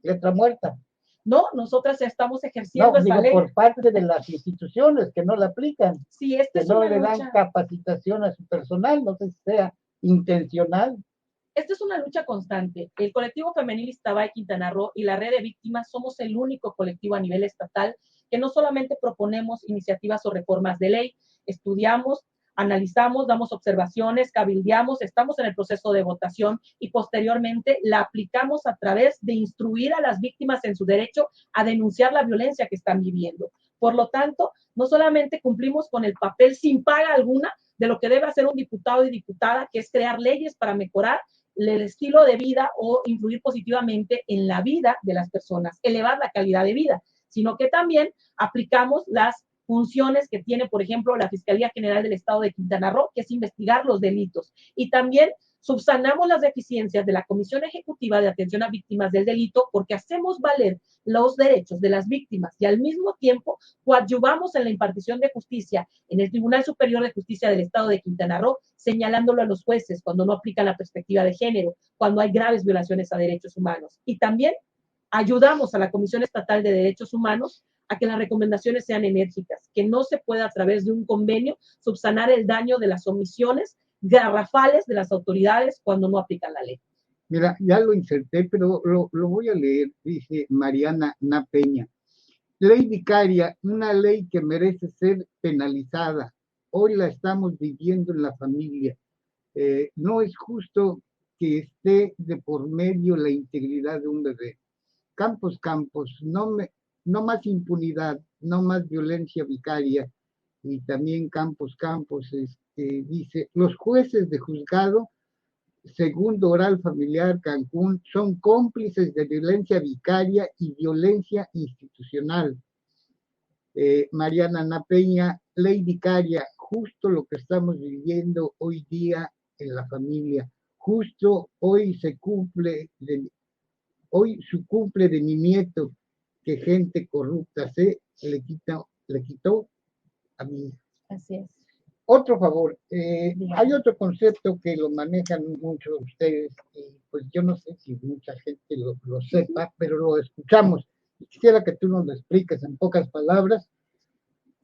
letra muerta. No, nosotras estamos ejerciendo esa ley. Por parte de las instituciones que no la aplican. Sí, que no le dan capacitación a su personal, no sé si sea intencional. Esta es una lucha constante. El colectivo femenil Iztabay Quintana Roo y la red de víctimas somos el único colectivo a nivel estatal que no solamente proponemos iniciativas o reformas de ley, estudiamos, analizamos, damos observaciones, cabildeamos, estamos en el proceso de votación y posteriormente la aplicamos a través de instruir a las víctimas en su derecho a denunciar la violencia que están viviendo. Por lo tanto, no solamente cumplimos con el papel sin paga alguna de lo que debe hacer un diputado y diputada, que es crear leyes para mejorar el estilo de vida o influir positivamente en la vida de las personas, elevar la calidad de vida, sino que también aplicamos las funciones que tiene, por ejemplo, la Fiscalía General del Estado de Quintana Roo, que es investigar los delitos. Y también subsanamos las deficiencias de la Comisión Ejecutiva de Atención a Víctimas del Delito, porque hacemos valer los derechos de las víctimas y al mismo tiempo coadyuvamos en la impartición de justicia en el Tribunal Superior de Justicia del Estado de Quintana Roo, señalándolo a los jueces cuando no aplican la perspectiva de género, cuando hay graves violaciones a derechos humanos. Y también ayudamos a la Comisión Estatal de Derechos Humanos a que las recomendaciones sean enérgicas, que no se pueda a través de un convenio subsanar el daño de las omisiones garrafales de las autoridades cuando no aplican la ley. Mira, ya lo inserté, pero lo voy a leer. Dice Mariana Napeña: ley vicaria, una ley que merece ser penalizada. Hoy la estamos viviendo en la familia. No es justo que esté de por medio la integridad de un bebé. Campos, no más impunidad, no más violencia vicaria. Y también Campos, dice: los jueces de juzgado segundo oral familiar Cancún son cómplices de violencia vicaria y violencia institucional. Mariana Ana Peña, ley vicaria, justo lo que estamos viviendo hoy día en la familia. Justo hoy hoy su cumple de mi nieto, que gente corrupta le quitó a mi hija. Así es. Otro favor, hay otro concepto que lo manejan mucho ustedes, y pues yo no sé si mucha gente lo sepa, pero lo escuchamos. Quisiera que tú nos lo expliques en pocas palabras,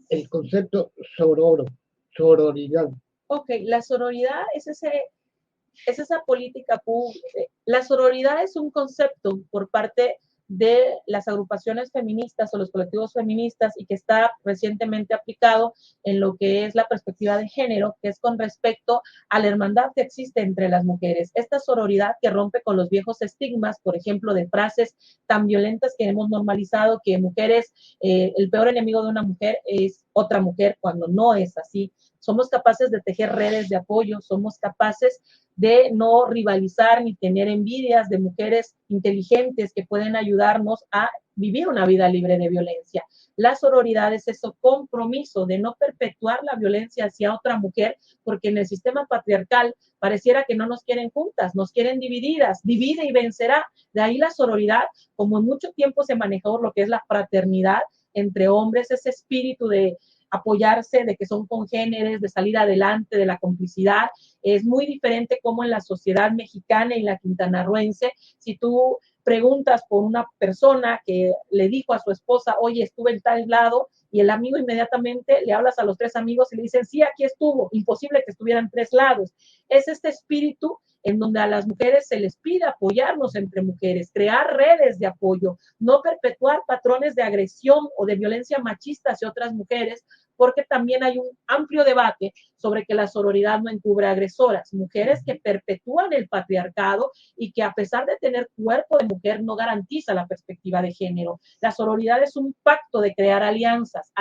el concepto sororidad. Ok, la sororidad es esa política pública. La sororidad es un concepto por parte de las agrupaciones feministas o los colectivos feministas y que está recientemente aplicado en lo que es la perspectiva de género, que es con respecto a la hermandad que existe entre las mujeres. Esta sororidad que rompe con los viejos estigmas, por ejemplo, de frases tan violentas que hemos normalizado, que mujeres, el peor enemigo de una mujer es otra mujer, cuando no es así. Somos capaces de tejer redes de apoyo, somos capaces de no rivalizar ni tener envidias de mujeres inteligentes que pueden ayudarnos a vivir una vida libre de violencia. La sororidad es ese compromiso de no perpetuar la violencia hacia otra mujer, porque en el sistema patriarcal pareciera que no nos quieren juntas, nos quieren divididas, divide y vencerá. De ahí la sororidad, como en mucho tiempo se manejó lo que es la fraternidad entre hombres, ese espíritu de apoyarse, de que son congéneres, de salir adelante, de la complicidad. Es muy diferente como en la sociedad mexicana y la quintanarroense, si tú preguntas por una persona que le dijo a su esposa, oye, estuve en tal lado, y el amigo inmediatamente le hablas a los 3 amigos y le dicen, sí, aquí estuvo, imposible que estuvieran 3 lados. Es este espíritu en donde a las mujeres se les pide apoyarnos entre mujeres, crear redes de apoyo, no perpetuar patrones de agresión o de violencia machista hacia otras mujeres, porque también hay un amplio debate sobre que la sororidad no encubre agresoras, mujeres que perpetúan el patriarcado y que a pesar de tener cuerpo de mujer no garantiza la perspectiva de género. La sororidad es un pacto de crear alianzas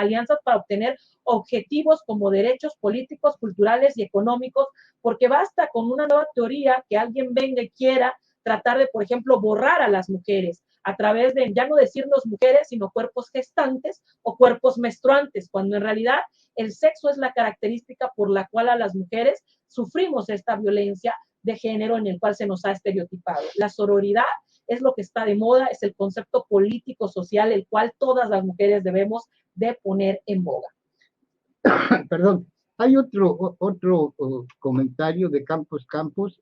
para obtener objetivos como derechos políticos, culturales y económicos, porque basta con una nueva teoría que alguien venga y quiera tratar de, por ejemplo, borrar a las mujeres a través de ya no decirnos mujeres, sino cuerpos gestantes o cuerpos menstruantes, cuando en realidad el sexo es la característica por la cual a las mujeres sufrimos esta violencia de género en el cual se nos ha estereotipado. La sororidad es lo que está de moda, es el concepto político social el cual todas las mujeres debemos de poner en boga. Perdón, hay otro comentario de Campos,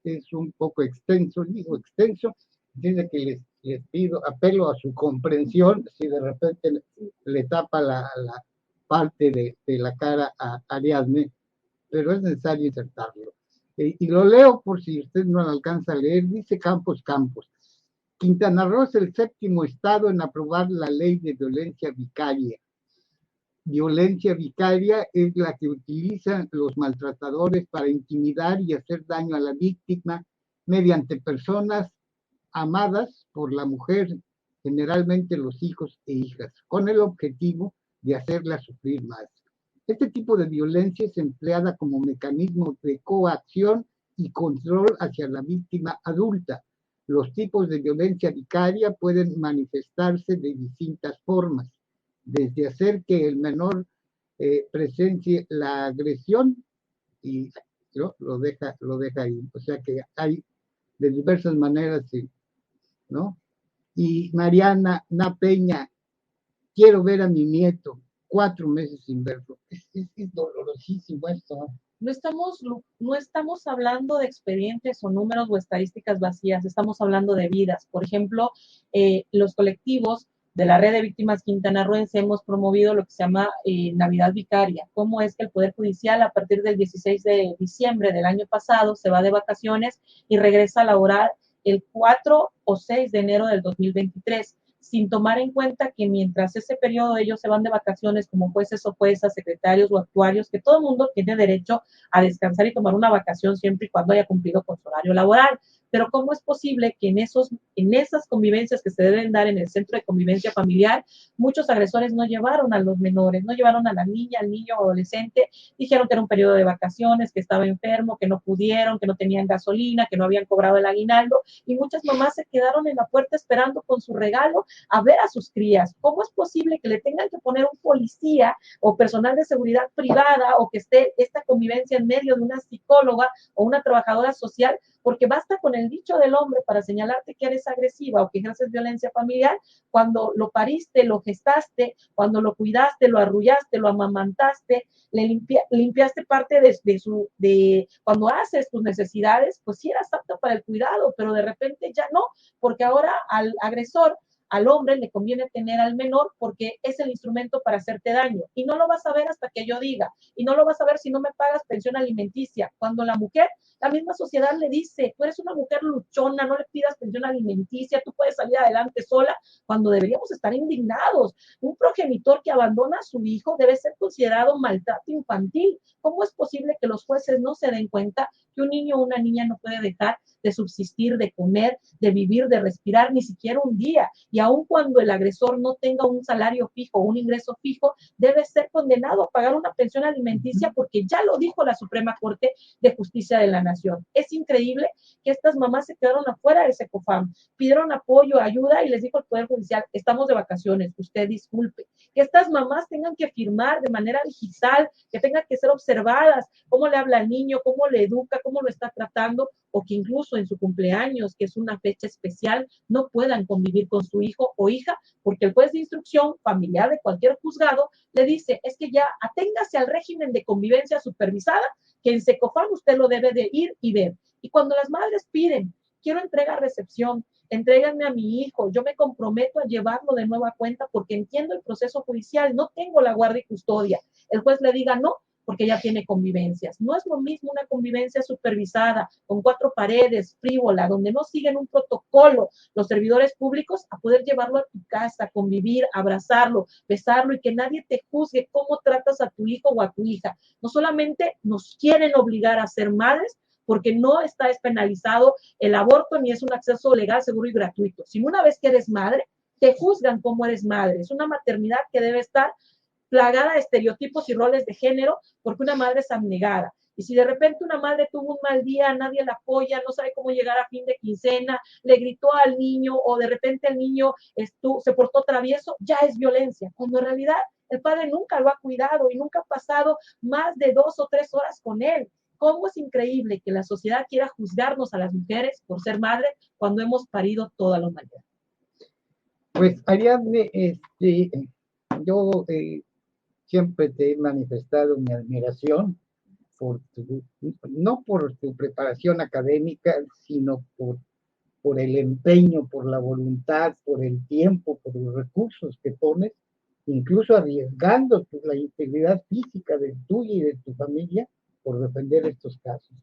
es un poco extenso, digo extenso, dice que les pido, apelo a su comprensión, si de repente le tapa la parte de la cara a Ariadne, pero es necesario insertarlo. Y lo leo por si usted no lo alcanza a leer, dice Campos, Quintana Roo es el 7º estado en aprobar la ley de violencia vicaria. Violencia vicaria es la que utilizan los maltratadores para intimidar y hacer daño a la víctima mediante personas amadas por la mujer, generalmente los hijos e hijas, con el objetivo de hacerla sufrir más. Este tipo de violencia es empleada como mecanismo de coacción y control hacia la víctima adulta. Los tipos de violencia vicaria pueden manifestarse de distintas formas, desde hacer que el menor presencie la agresión y ¿no? lo deja ahí. O sea que hay de diversas maneras, ¿no? Y Mariana Peña, quiero ver a mi nieto, 4 meses sin verlo. Es dolorosísimo esto. No estamos hablando de expedientes o números o estadísticas vacías, estamos hablando de vidas. Por ejemplo, los colectivos de la Red de Víctimas Quintanarroense hemos promovido lo que se llama Navidad Vicaria. Cómo es que el Poder Judicial a partir del 16 de diciembre del año pasado se va de vacaciones y regresa a laborar el 4 o 6 de enero del 2023, sin tomar en cuenta que mientras ese periodo ellos se van de vacaciones como jueces o juezas, secretarios o actuarios, que todo el mundo tiene derecho a descansar y tomar una vacación siempre y cuando haya cumplido con su horario laboral. pero ¿cómo es posible que en esas convivencias que se deben dar en el centro de convivencia familiar, muchos agresores no llevaron a los menores, no llevaron a la niña, al niño o adolescente, dijeron que era un periodo de vacaciones, que estaba enfermo, que no pudieron, que no tenían gasolina, que no habían cobrado el aguinaldo, y muchas mamás se quedaron en la puerta esperando con su regalo a ver a sus crías? ¿Cómo es posible que le tengan que poner un policía o personal de seguridad privada o que esté esta convivencia en medio de una psicóloga o una trabajadora social? Porque basta con el dicho del hombre para señalarte que eres agresiva o que ejerces violencia familiar cuando lo pariste, lo gestaste, cuando lo cuidaste, lo arrullaste, lo amamantaste, limpiaste parte de cuando haces tus necesidades, pues sí eras apto para el cuidado, pero de repente ya no, porque ahora al agresor, al hombre le conviene tener al menor porque es el instrumento para hacerte daño. Y no lo vas a ver hasta que yo diga. Y no lo vas a ver si no me pagas pensión alimenticia. Cuando la mujer, la misma sociedad le dice, tú eres una mujer luchona, no le pidas pensión alimenticia, tú puedes salir adelante sola, cuando deberíamos estar indignados. Un progenitor que abandona a su hijo debe ser considerado maltrato infantil. ¿Cómo es posible que los jueces no se den cuenta que un niño o una niña no puede dejar de subsistir, de comer, de vivir, de respirar, ni siquiera un día? Y aun cuando el agresor no tenga un salario fijo, un ingreso fijo, debe ser condenado a pagar una pensión alimenticia porque ya lo dijo la Suprema Corte de Justicia de la Nación. Es increíble que estas mamás se quedaron afuera del SECOFAM, pidieron apoyo, ayuda y les dijo el Poder Judicial, estamos de vacaciones, usted disculpe. Que estas mamás tengan que firmar de manera digital, que tengan que ser observadas, cómo le habla al niño, cómo le educa, cómo lo está tratando, o que incluso en su cumpleaños, que es una fecha especial, no puedan convivir con su hijo o hija, porque el juez de instrucción familiar de cualquier juzgado le dice, es que ya aténgase al régimen de convivencia supervisada, que en SECOFAM usted lo debe de ir y ver. Y cuando las madres piden, quiero entrega-recepción, entréganme a mi hijo, yo me comprometo a llevarlo de nueva cuenta porque entiendo el proceso judicial, no tengo la guardia y custodia. El juez le diga no, porque ya tiene convivencias. No es lo mismo una convivencia supervisada, con 4 paredes, frívola, donde no siguen un protocolo los servidores públicos, a poder llevarlo a tu casa, convivir, abrazarlo, besarlo y que nadie te juzgue cómo tratas a tu hijo o a tu hija. No solamente nos quieren obligar a ser madres, porque no está despenalizado el aborto ni es un acceso legal, seguro y gratuito, sino una vez que eres madre, te juzgan como eres madre. Es una maternidad que debe estar plagada de estereotipos y roles de género porque una madre es abnegada. Y si de repente una madre tuvo un mal día, nadie la apoya, no sabe cómo llegar a fin de quincena, le gritó al niño o de repente el niño se portó travieso, ya es violencia, cuando en realidad el padre nunca lo ha cuidado y nunca ha pasado más de 2 o 3 horas con él. ¿Cómo es increíble que la sociedad quiera juzgarnos a las mujeres por ser madres cuando hemos parido toda la humanidad? Pues Ariadne, yo siempre te he manifestado mi admiración no por tu preparación académica, sino por el empeño, por la voluntad, por el tiempo, por los recursos que pones, incluso arriesgando la integridad física de tuya y de tu familia por defender estos casos.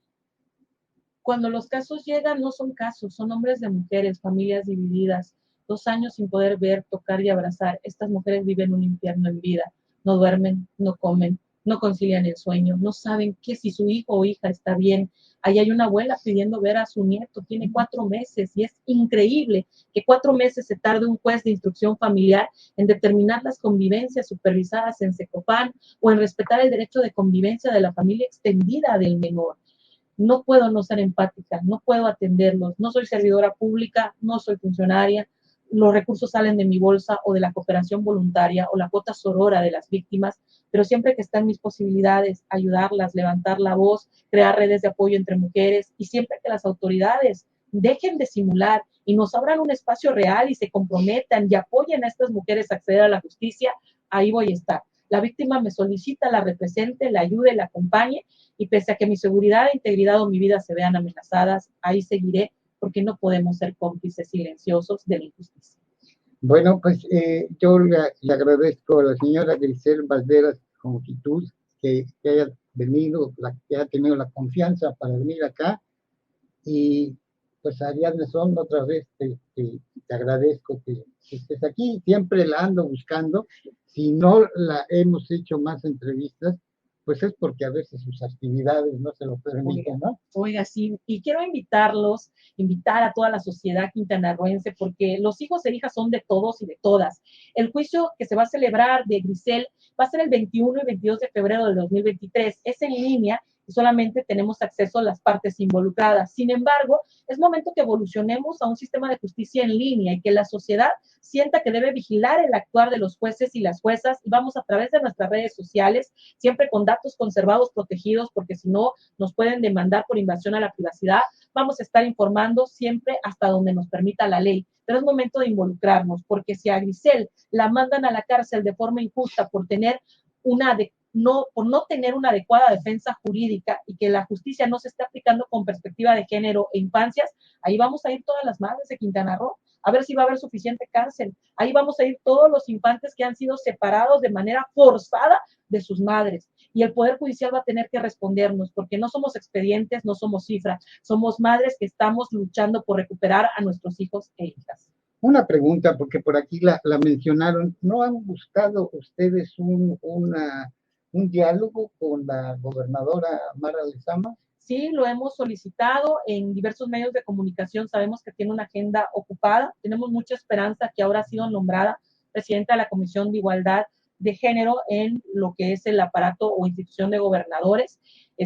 Cuando los casos llegan, no son casos, son hombres de mujeres, familias divididas, 2 años sin poder ver, tocar y abrazar. Estas mujeres viven un infierno en vida, no duermen, no comen, no concilian el sueño, no saben que si su hijo o hija está bien. Ahí hay una abuela pidiendo ver a su nieto, tiene 4 meses y es increíble que 4 meses se tarde un juez de instrucción familiar en determinar las convivencias supervisadas en SECOFAM o en respetar el derecho de convivencia de la familia extendida del menor. No puedo no ser empática, no puedo atenderlos, no soy servidora pública, no soy funcionaria, los recursos salen de mi bolsa o de la cooperación voluntaria o la cuota sorora de las víctimas, pero siempre que están mis posibilidades, ayudarlas, levantar la voz, crear redes de apoyo entre mujeres y siempre que las autoridades dejen de simular y nos abran un espacio real y se comprometan y apoyen a estas mujeres a acceder a la justicia, ahí voy a estar. La víctima me solicita, la represente, la ayude, la acompañe y pese a que mi seguridad, integridad o mi vida se vean amenazadas, ahí seguiré porque no podemos ser cómplices silenciosos de la injusticia. Bueno, pues yo le agradezco a la señora Grisel Valderas Confitud que haya venido, que haya tenido la confianza para venir acá y pues Ariadne Son, otra vez te agradezco que estés aquí, siempre la ando buscando, si no la hemos hecho más entrevistas, pues es porque a veces sus actividades no se lo permiten, ¿no? Oiga, sí, y quiero invitar a toda la sociedad quintanarroense, porque los hijos e hijas son de todos y de todas. El juicio que se va a celebrar de Grisel va a ser el 21 y 22 de febrero del 2023. Es en línea y solamente tenemos acceso a las partes involucradas. Sin embargo, es momento que evolucionemos a un sistema de justicia en línea y que la sociedad sienta que debe vigilar el actuar de los jueces y las juezas, y vamos a través de nuestras redes sociales, siempre con datos conservados, protegidos, porque si no nos pueden demandar por invasión a la privacidad. Vamos a estar informando siempre hasta donde nos permita la ley, pero es momento de involucrarnos, porque si a Grisel la mandan a la cárcel de forma injusta por no tener una adecuada defensa jurídica y que la justicia no se esté aplicando con perspectiva de género e infancias, ahí vamos a ir todas las madres de Quintana Roo a ver si va a haber suficiente cárcel. Ahí vamos a ir todos los infantes que han sido separados de manera forzada de sus madres. Y el Poder Judicial va a tener que respondernos, porque no somos expedientes, no somos cifras, somos madres que estamos luchando por recuperar a nuestros hijos e hijas. Una pregunta, porque por aquí la mencionaron, ¿no han buscado ustedes un diálogo con la gobernadora Mara Lezama? Sí, lo hemos solicitado en diversos medios de comunicación, sabemos que tiene una agenda ocupada, tenemos mucha esperanza que ahora ha sido nombrada presidenta de la Comisión de Igualdad de Género en lo que es el aparato o institución de gobernadores.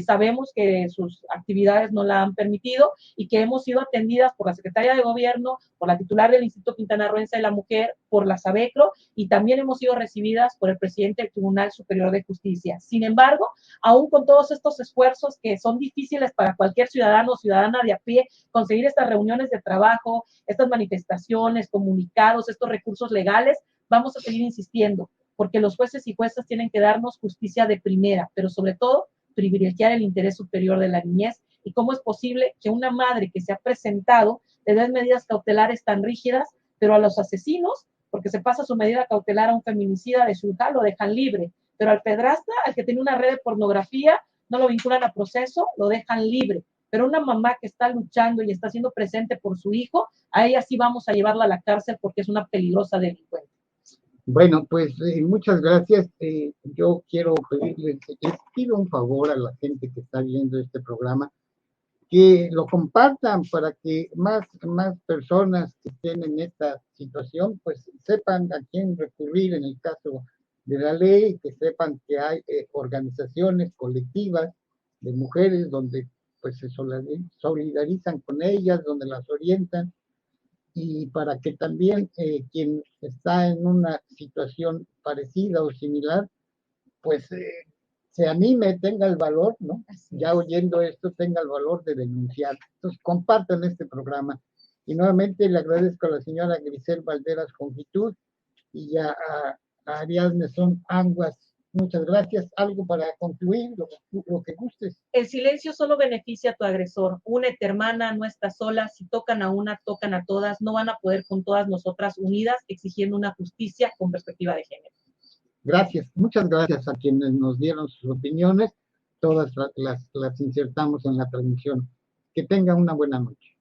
Sabemos que sus actividades no la han permitido y que hemos sido atendidas por la Secretaria de Gobierno, por la titular del Instituto Quintanarroense de la Mujer, por la SABECRO, y también hemos sido recibidas por el presidente del Tribunal Superior de Justicia. Sin embargo, aún con todos estos esfuerzos que son difíciles para cualquier ciudadano o ciudadana de a pie, conseguir estas reuniones de trabajo, estas manifestaciones, comunicados, estos recursos legales, vamos a seguir insistiendo, porque los jueces y juezas tienen que darnos justicia de primera, pero sobre todo privilegiar el interés superior de la niñez. ¿Y cómo es posible que una madre que se ha presentado le den medidas cautelares tan rígidas, pero a los asesinos, porque se pasa su medida cautelar a un feminicida de Xulá, lo dejan libre, pero al pedrasta, al que tiene una red de pornografía, no lo vinculan a proceso, lo dejan libre? Pero una mamá que está luchando y está siendo presente por su hijo, a ella sí vamos a llevarla a la cárcel porque es una peligrosa delincuente. Bueno, pues muchas gracias. Yo quiero pedirles, les pido un favor a la gente que está viendo este programa, que lo compartan para que más personas que estén en esta situación, pues sepan a quién recurrir en el caso de la ley, que sepan que hay organizaciones colectivas de mujeres donde pues se solidarizan con ellas, donde las orientan, y para que también quien está en una situación parecida o similar, pues se anime, tenga el valor, ¿no? Ya oyendo esto, tenga el valor de denunciar. Entonces, compartan este programa. Y nuevamente le agradezco a la señora Grisel Valderas Confitud y a Ariadne Son Anguas. Muchas gracias. Algo para concluir, lo que gustes. El silencio solo beneficia a tu agresor. Únete, hermana, no estás sola. Si tocan a una, tocan a todas. No van a poder con todas nosotras unidas exigiendo una justicia con perspectiva de género. Gracias, muchas gracias a quienes nos dieron sus opiniones. Todas las insertamos en la transmisión. Que tengan una buena noche.